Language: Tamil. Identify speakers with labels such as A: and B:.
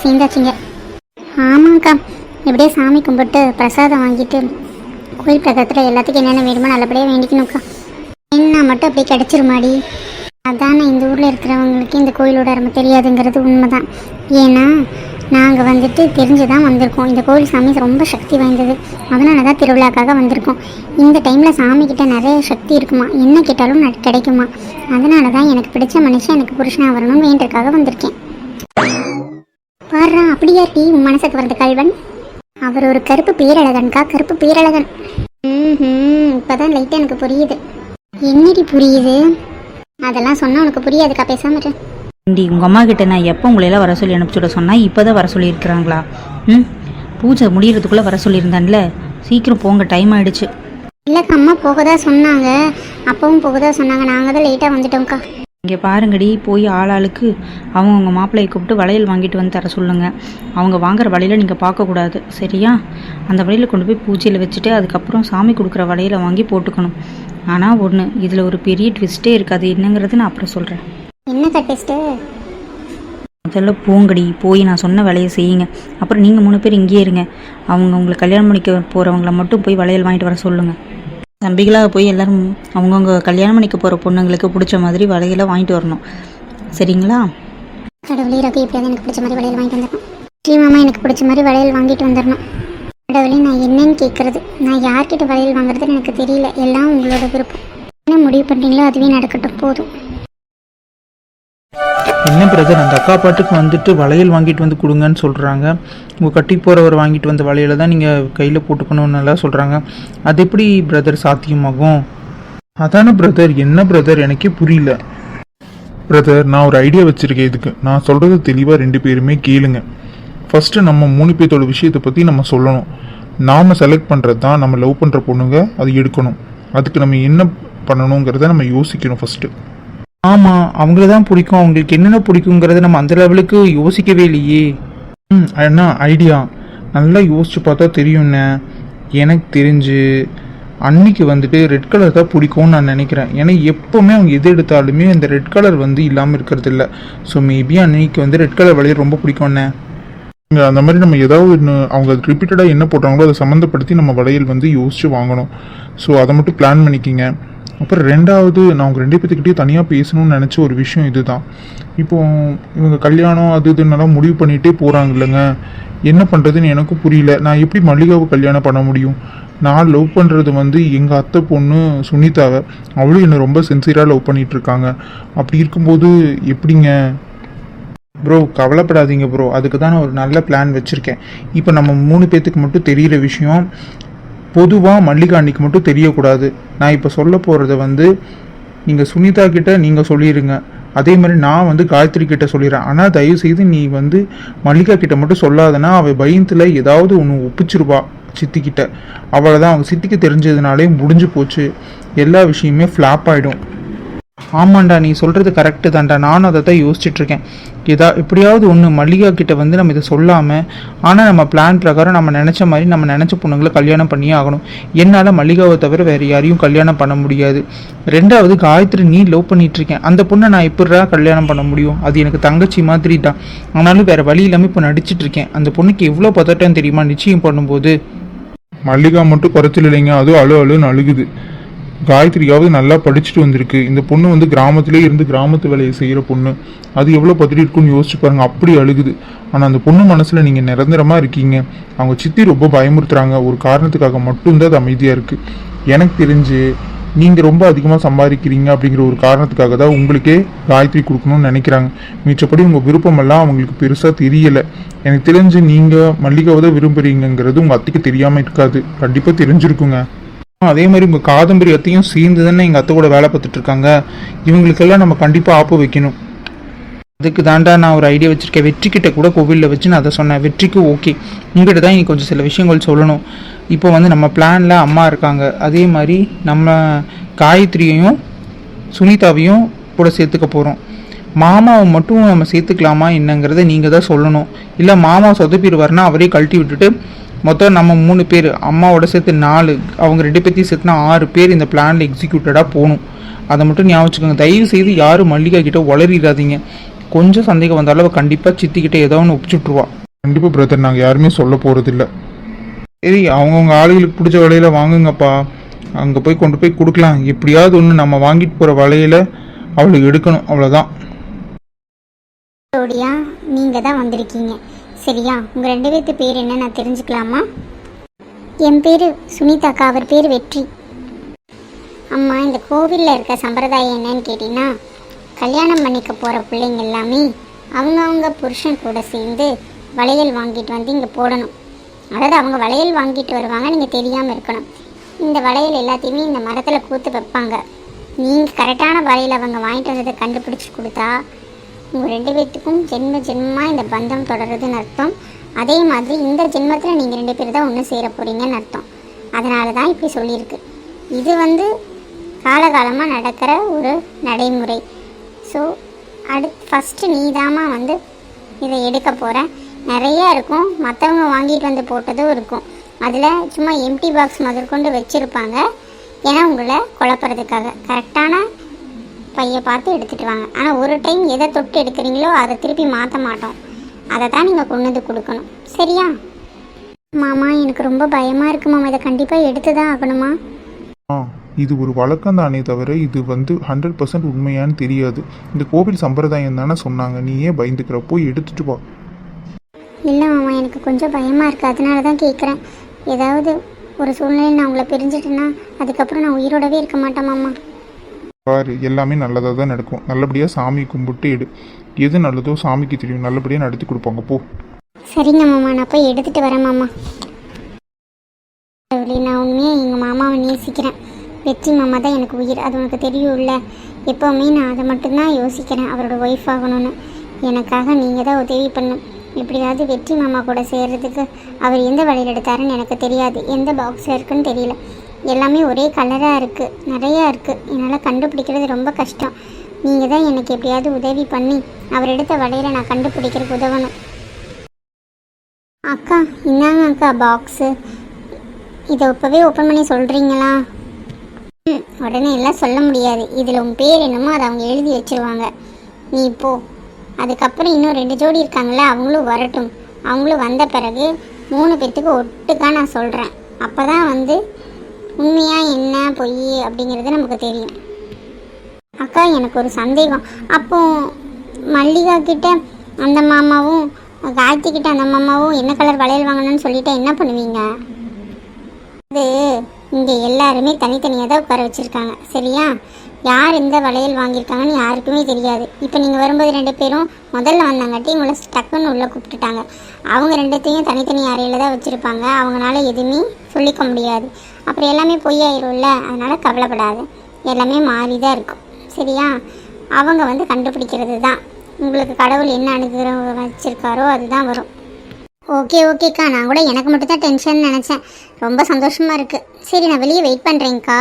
A: சேர்ந்தாச்சுங்க. ஆமாங்க்கா, எப்படியே சாமி கும்பிட்டு பிரசாதம் வாங்கிட்டு கோயில் பக்கத்தில் எல்லாத்துக்கும் என்னென்ன வேணுமோ நல்லபடியாக வேண்டிக்கணும்க்கா. என்ன மட்டும் அப்படியே கிடச்சிருமாடி. அதானே இந்த ஊரில் இருக்கிறவங்களுக்கு இந்த கோயிலோட அருமை தெரியாதுங்கிறது உண்மைதான். ஏன்னா நாங்கள் வந்துட்டு தெரிஞ்சு தான் வந்திருக்கோம். இந்த கோயில் சாமி ரொம்ப சக்தி வாய்ந்தது, அதனால தான் திருவிழாக்காக வந்திருக்கோம். இந்த டைமில் சாமிக்கிட்ட நிறைய சக்தி இருக்குமா, என்ன கேட்டாலும் கிடைக்குமா. அதனால தான் எனக்கு பிடிச்ச மனுஷன் எனக்கு புருஷனாக வரணும்னு வேண்டதுக்காக வந்திருக்கேன். பாடுறா, அப்படியா டீ உன் மனசுக்கு வரது கல்வன்? அவர் ஒரு கருப்பு பேரழகன்கா, கருப்பு பேரழகன். இப்போதான் லைட்டாக எனக்கு புரியுது. என்னடி புரியுது? அதெல்லாம் சொன்னால் உனக்கு புரியாதுக்கா, பேசாம.
B: உங்கள் அம்மா கிட்ட நான் எப்போ உங்களையெல்லாம் வர சொல்லி அனுப்பிச்சுட சொன்னால் இப்போ தான் வர சொல்லியிருக்கிறாங்களா? பூஜை முடிகிறதுக்குள்ளே வர சொல்லியிருந்தேன்ல, சீக்கிரம் போங்க, டைம் ஆகிடுச்சு.
A: இல்லைக்கா, அம்மா போகதா சொன்னாங்க, அப்பவும் போகதா சொன்னாங்க, நாங்கள் தான் லேட்டாக வந்துட்டோம்க்கா.
B: இங்கே பாருங்கடி, போய் ஆளாளுக்கு அவங்க மாப்பிள்ளையை கூப்பிட்டு வளையல் வாங்கிட்டு வந்து தர சொல்லுங்கள். அவங்க வாங்குற வளையலை நீங்கள் பார்க்கக்கூடாது, சரியா? அந்த வளையலை கொண்டு போய் பூஜையில் வச்சுட்டு அதுக்கப்புறம் சாமி கொடுக்குற வளையலை வாங்கி போட்டுக்கணும். ஆனால் ஒன்று, இதில் ஒரு பெரிய ட்விஸ்ட்டே இருக்காது. என்னங்கிறது நான் அப்புறம் சொல்கிறேன்.
A: என்னக்கா ட்விஸ்ட்டு?
B: முதல்ல போங்கடி, போய் நான் சொன்ன வேலையை செய்யுங்க. அப்புறம் நீங்கள் 3 பேர் இங்கேயே இருங்க. அவங்க உங்களை கல்யாணம் பண்ணிக்க போகிறவங்கள மட்டும் போய் வளையல் வாங்கிட்டு வர சொல்லுங்கள். தம்பிகளாக போய் எல்லோரும் அவங்கவுங்க கல்யாணம் பண்ணிக்க போகிற பொண்ணுங்களுக்கு பிடிச்ச மாதிரி வளையலை வாங்கிட்டு வரணும், சரிங்களா?
A: கடவுளே, ரகு எப்படியாவது எனக்கு பிடிச்ச மாதிரி வளையல் வாங்கிட்டு வந்துடணும். ஸ்ரீமாமா எனக்கு பிடிச்ச மாதிரி வளையல் வாங்கிட்டு வந்துடணும். கடவுளே, நான் என்னன்னு கேட்குறது? நான் யார்கிட்ட வளையல் வாங்குறதுன்னு எனக்கு தெரியல. எல்லாம் உங்களோட விருப்பம். என்ன முடிவு பண்ணுறீங்களோ அதுவே நடக்கட்டும், போதும்.
C: என்ன பிரதர், அந்த அக்கா பாட்டுக்கு வந்துட்டு வளையல் வாங்கிட்டு வந்து கொடுங்கன்னு சொல்கிறாங்க. உங்கள் கட்டி போகிறவர் வாங்கிட்டு வந்த வளையலை தான் நீங்கள் கையில் போட்டுக்கணும்னு எல்லாம் சொல்கிறாங்க. அது எப்படி பிரதர் சாத்தியமாகும்?
D: அதானே பிரதர், என்ன பிரதர் எனக்கே புரியல. பிரதர், நான் ஒரு ஐடியா வச்சுருக்கேன் இதுக்கு. நான் சொல்கிறது தெளிவாக 2 பேருமே கேளுங்க. ஃபஸ்ட்டு நம்ம 3 பேர்த்தோட விஷயத்தை பற்றி நம்ம சொல்லணும். நாம் செலக்ட் பண்ணுறது தான் நம்ம லவ் பண்ணுற பொண்ணுங்க, அது எடுக்கணும். அதுக்கு நம்ம என்ன பண்ணணுங்கிறத நம்ம யோசிக்கணும் ஃபஸ்ட்டு.
C: ஆமாம், அவங்கள தான் பிடிக்கும். அவங்களுக்கு என்னென்ன பிடிக்குங்கிறத நம்ம அந்த லெவலுக்கு யோசிக்கவே இல்லையே.
D: என்ன ஐடியா? நல்லா யோசிச்சு பார்த்தா தெரியும்ண்ணே. எனக்கு தெரிஞ்சு அன்னைக்கு வந்துட்டு ரெட் கலர் தான் பிடிக்கும்னு நான் நினைக்கிறேன். ஏன்னா எப்போவுமே அவங்க எது எடுத்தாலுமே அந்த ரெட் கலர் வந்து இல்லாமல் இருக்கிறது இல்லை. ஸோ மேபி அன்னைக்கு வந்து ரெட் கலர் வளையல் ரொம்ப பிடிக்கும்ண்ணே. அந்த மாதிரி நம்ம ஏதாவது அவங்க ரிப்பீட்டடாக என்ன போட்டாங்களோ அதை சம்மந்தப்படுத்தி நம்ம வளையல் வந்து யோசிச்சு வாங்கணும். ஸோ அதை மட்டும் பிளான் பண்ணிக்கிங்க. அப்புறம் 2வது, நான் அவங்க 2 பேர்த்துக்கிட்டே தனியாக பேசணும்னு நினச்ச ஒரு விஷயம் இதுதான். இப்போது இவங்க கல்யாணம் அது இதுன்னெல்லாம் முடிவு பண்ணிகிட்டே போகிறாங்க இல்லைங்க, என்ன பண்ணுறதுன்னு எனக்கும் புரியல. நான் எப்படி மல்லிகாவை கல்யாணம் பண்ண முடியும்? நான் லவ் பண்ணுறது வந்து எங்கள் அத்தை பொண்ணு சுனிதாவை. அவளும் என்னை ரொம்ப சின்சியராக லவ் பண்ணிகிட்ருக்காங்க. அப்படி இருக்கும்போது எப்படிங்க?
C: ப்ரோ, கவலைப்படாதீங்க ப்ரோ, அதுக்கு தான் நான் ஒரு நல்ல பிளான் வச்சுருக்கேன். இப்போ நம்ம 3 பேர்த்துக்கு மட்டும் தெரிகிற விஷயம் பொதுவாக மல்லிகா அன்னைக்கு மட்டும் தெரியக்கூடாது. நான் இப்போ சொல்ல போகிறத வந்து நீங்கள் சுனிதா கிட்ட நீங்கள் சொல்லிடுங்க. அதே மாதிரி நான் வந்து காயத்ரி கிட்ட சொல்லிடுறேன். ஆனால் தயவுசெய்து நீ வந்து மல்லிகா கிட்ட மட்டும் சொல்லாதனா அவள் பயத்தில் ஏதாவது ஒன்று ஒப்பிச்சிருவா சித்திக்கிட்ட. அவ்வளோதான், அவங்க சித்திக்கு தெரிஞ்சதுனாலே முடிஞ்சு போச்சு, எல்லா விஷயமே ஃப்ளாப் ஆகிடும். ஆமாண்டா, நீ சொல்கிறது கரெக்டு தான்டா. நானும் அதை தான் யோசிச்சுட்ருக்கேன். எப்படியாவது ஒன்று மல்லிகா கிட்ட வந்து நம்ம இதை சொல்லாமல், ஆனால் நம்ம பிளான் பிரகாரம் நம்ம நினச்ச மாதிரி நம்ம நினச்ச பொண்ணுங்களை கல்யாணம் பண்ணியே ஆகணும். என்னால் மல்லிகாவை தவிர வேறு யாரையும் கல்யாணம் பண்ண முடியாது. 2வது, காயத்ரி நீ லவ் பண்ணிகிட்ருக்கேன், அந்த பொண்ணை நான் எப்படிடா கல்யாணம் பண்ண முடியும்? அது எனக்கு தங்கச்சி மாதிரி தான். ஆனாலும் வேறு வழி இல்லாமல் இப்போ நடிச்சிட்ருக்கேன். அந்த பொண்ணுக்கு எவ்வளோ பதட்டம் தெரியுமா நிச்சயம் பண்ணும்போது?
D: மல்லிகா மட்டும் குறைச்சல் இல்லைங்க, அதுவும் அழுன்னு அழுகுது. காயத்ரியாவது நல்லா படிச்சுட்டு வந்திருக்கு. இந்த பொண்ணு வந்து கிராமத்திலே இருந்து கிராமத்து வேலையை செய்கிற பொண்ணு. அது எவ்வளோ பத்திரி இருக்குன்னு யோசிச்சு பாருங்க, அப்படி அழுகுது. ஆனால் அந்த பொண்ணு மனசில் நீங்கள் நிரந்தரமாக இருக்கீங்க. அவங்க சித்தி ரொம்ப பயமுறுத்துறாங்க. ஒரு காரணத்துக்காக மட்டும்தான் அது அமைதியாக இருக்குது. எனக்கு தெரிஞ்சு நீங்கள் ரொம்ப அதிகமாக சம்பாதிக்கிறீங்க அப்படிங்கிற ஒரு காரணத்துக்காக தான் உங்களுக்கே காயத்ரி கொடுக்கணும்னு நினைக்கிறாங்க. மிச்சப்படி உங்கள் விருப்பமெல்லாம் அவங்களுக்கு பெருசாக தெரியலை. எனக்கு தெரிஞ்சு நீங்கள் மல்லிகாவை தான் விரும்புகிறீங்கிறது உங்கள் அத்தைக்கு தெரியாமல் இருக்காது, கண்டிப்பாக தெரிஞ்சிருக்குங்க. அதே மாதிரி உங்கள் காதம்பரி அத்தையும் சேர்ந்து தானே எங்கள் அத்தை கூட வேலை பார்த்துட்டு இருக்காங்க. இவங்களுக்கெல்லாம் நம்ம கண்டிப்பாக ஆப்பு வைக்கணும். அதுக்கு தாண்டா நான் ஒரு ஐடியா வச்சுருக்கேன். வெற்றிக்கிட்ட கூட கோவிலில் வச்சு நான் அதை சொன்னேன். வெற்றிக்கு ஓகே, உங்கள்கிட்ட தான் இன்னைக்கு கொஞ்சம் சில விஷயங்கள் சொல்லணும். இப்போ வந்து நம்ம பிளானில் அம்மா இருக்காங்க, அதே மாதிரி நம்ம காயத்ரியையும் சுனிதாவையும் கூட சேர்த்துக்க போகிறோம். மாமாவை மட்டும் நம்ம சேர்த்துக்கலாமா என்னங்கிறத நீங்கள் தான் சொல்லணும். இல்லை மாமா சொதப்பிடுவார்னா அவரே கழட்டி விட்டுட்டு மொத்தம் நம்ம 3 பேர், அம்மாவோட சேர்த்து 4, அவங்க 2 பேர்த்தையும் சேர்த்துனா 6 பேர் இந்த பிளானில் எக்ஸிக்யூட்டடாக போகணும். அதை மட்டும் ஞாபகம் வச்சுக்கோங்க. தயவு செய்து யாரும் மல்லிகா கிட்ட உளறிடாதீங்க.
C: கொஞ்சம் சந்தேகம் வந்தாலும் அவள் கண்டிப்பாக சித்திக்கிட்ட ஏதோ ஒன்று ஒப்பிச்சுட்ருவா.
D: கண்டிப்பாக பிரதர், நாங்கள் யாருமே சொல்ல போகிறதில்ல.
C: சரி, அவங்கவுங்க ஆளுகளுக்கு பிடிச்ச வலையில வாங்குங்கப்பா. அங்கே போய் கொண்டு போய் கொடுக்கலாம். எப்படியாவது ஒன்று நம்ம வாங்கிட்டு போகிற வலையில அவளுக்கு எடுக்கணும், அவ்வளோதான்.
A: ஜோடியா நீங்கள் தான் வந்திருக்கீங்க சரியா? உங்கள் 2 பேர்த்து பேர் என்ன நான் தெரிஞ்சுக்கலாமா? என் பேர் சுனிதாக்கா, அவர் பேர் வெற்றி. அம்மா, இந்த கோவிலில் இருக்க சம்பிரதாயம் என்னன்னு கேட்டிங்கன்னா, கல்யாணம் பண்ணிக்க போகிற பிள்ளைங்க எல்லாமே அவங்கவுங்க புருஷன் கூட சேர்ந்து வளையல் வாங்கிட்டு வந்து இங்கே போடணும். அதாவது அவங்க வளையல் வாங்கிட்டு வருவாங்க, நீங்கள் தெரியாமல் இருக்கணும். இந்த வளையல் எல்லாத்தையுமே இந்த மரத்தில் கூத்து வைப்பாங்க. நீங்கள் கரெக்டான வளையல் அவங்க வாங்கிட்டு வந்ததை கண்டுபிடிச்சி கொடுத்தா உங்கள் 2 பேர்த்துக்கும் ஜென்ம ஜென்மமாக இந்த பந்தம் தொடருதுன்னு அர்த்தம். அதே மாதிரி இந்த ஜென்மத்தில் நீங்கள் 2 பேர் தான் ஒன்று சேர போகிறீங்கன்னு அர்த்தம். அதனால தான் இப்படி சொல்லியிருக்கு. இது காலகாலமாக நடக்கிற ஒரு நடைமுறை. ஸோ ஃபஸ்ட்டு நீதாமா இதை எடுக்க போகிற. நிறையா இருக்கும், மற்றவங்க வாங்கிட்டு வந்து போட்டதும் இருக்கும். அதில் சும்மா எம்டி பாக்ஸ் முதற்கொண்டு வச்சுருப்பாங்க. ஏன்னா உங்களை குழப்பறதுக்காக கரெக்டான பையை பார்த்து எடுத்துகிட்டு வாங்க. ஆனால் ஒரு டைம் எதை தொட்டு எடுக்கிறீங்களோ அதை திருப்பி மாற்ற மாட்டோம். அதை தான் நீங்கள் கொண்டு வந்து கொடுக்கணும் சரியா? மாமா, எனக்கு ரொம்ப பயமாக இருக்குது மாமா. இதை கண்டிப்பாக எடுத்து தான் ஆகணுமா?
D: இது ஒரு வழக்கம் தானே தவிர இது 100% உண்மையான்னு தெரியாது. இந்த கோவில் சம்பிரதாயம் தானே சொன்னாங்க. நீ ஏன் பயந்துக்கிற? போய் எடுத்துட்டு வா.
A: இல்லை மாமா, எனக்கு கொஞ்சம் பயமாக இருக்குது, அதனால தான் கேட்குறேன். ஏதாவது ஒரு சூழ்நிலை நான் உங்களை பிரிஞ்சிட்டேன்னா அதுக்கப்புறம் நான் உயிரோடவே இருக்க மாட்டேன் மாமா.
D: பாரு, எல்லாமே நல்லதாக தான் நடக்கும். நல்லபடியாக சாமி கும்பிட்டு எடு. எது நல்லதோ சாமிக்கு தெரியும். நல்லபடியாக நடத்தி கொடுப்பாங்க. போ.
A: சரிங்க மாமா, நான் போய் எடுத்துகிட்டு வரேன் மாமா. நான் உண்மையாக எங்கள் மாமாவை நேசிக்கிறேன். வெற்றி மாமா தான் எனக்கு உயிர், அது உனக்கு தெரியும்ல. எப்போவுமே நான் அதை மட்டும்தான் யோசிக்கிறேன், அவரோட ஒய்ஃப் ஆகணும்னு. எனக்காக நீங்கள் தான் உதவி பண்ணும். எப்படியாவது வெற்றி மாமா கூட சேர்கிறதுக்கு. அவர் எந்த வழியில் எடுத்தாருன்னு எனக்கு தெரியாது, எந்த பாக்ஸில் இருக்குன்னு தெரியல. எல்லாமே ஒரே கலராக இருக்குது, நிறையா இருக்குது. என்னால் கண்டுபிடிக்கிறது ரொம்ப கஷ்டம். நீங்கள் தான் எனக்கு எப்படியாவது உதவி பண்ணி அவர் எடுத்த வலையில் நான் கண்டுபிடிக்கிறதுக்கு உதவணும். அக்கா, இந்தாங்க அக்கா பாக்ஸு. இதை இப்போவே ஓப்பன் பண்ணி சொல்கிறீங்களா? உடனே எல்லாம் சொல்ல முடியாது. இதில் உன் பேர் என்னமோ அதை அவங்க எழுதி வச்சுருவாங்க. நீ போ. அதுக்கப்புறம் இன்னும் 2 ஜோடி இருக்காங்களே, அவங்களும் வரட்டும். அவங்களும் வந்த பிறகு 3 பேர்த்துக்கு ஒட்டுக்கா நான் சொல்கிறேன். அப்போ தான் உண்மையாக என்ன பொய் அப்படிங்கிறது நமக்கு தெரியும். அக்கா, எனக்கு ஒரு சந்தேகம். அப்போ மல்லிகா கிட்ட அந்த மாமாவும் காயத்ரி கிட்ட அந்த மாமாவும் என்ன கலர் வளையல் வாங்கணும்னு சொல்லிட்டா என்ன பண்ணுவீங்க? அது இங்கே எல்லாருமே தனித்தனியாக தான் உட்கார வச்சுருக்காங்க சரியா? யார் இந்த வளையல் வாங்கியிருக்காங்கன்னு யாருக்குமே தெரியாது. இப்போ நீங்கள் வரும்போது 2 பேரும் முதல்ல வந்தாங்காட்டி உங்களை டக்குன்னு உள்ளே கூப்பிட்டுட்டாங்க. அவங்க 2த்தையும் தனித்தனி அறையில் தான் வச்சுருப்பாங்க. அவங்களால எதுவுமே சொல்லிக்க முடியாது. அப்புறம் எல்லாமே பொய்யாயிரும்ல. அதனால் கவலைப்படாது, எல்லாமே மாறி தான் இருக்கும் சரியா? அவங்க கண்டுபிடிக்கிறது தான். உங்களுக்கு கடவுள் என்ன அனுகிரகம் வச்சுருக்காரோ அதுதான் வரும். ஓகேக்கா, நான் கூட எனக்கு மட்டும் தான் டென்ஷன் நினச்சேன். ரொம்ப சந்தோஷமாக இருக்குது. சரி, நான் வெளியே வெயிட் பண்ணுறேங்க்கா.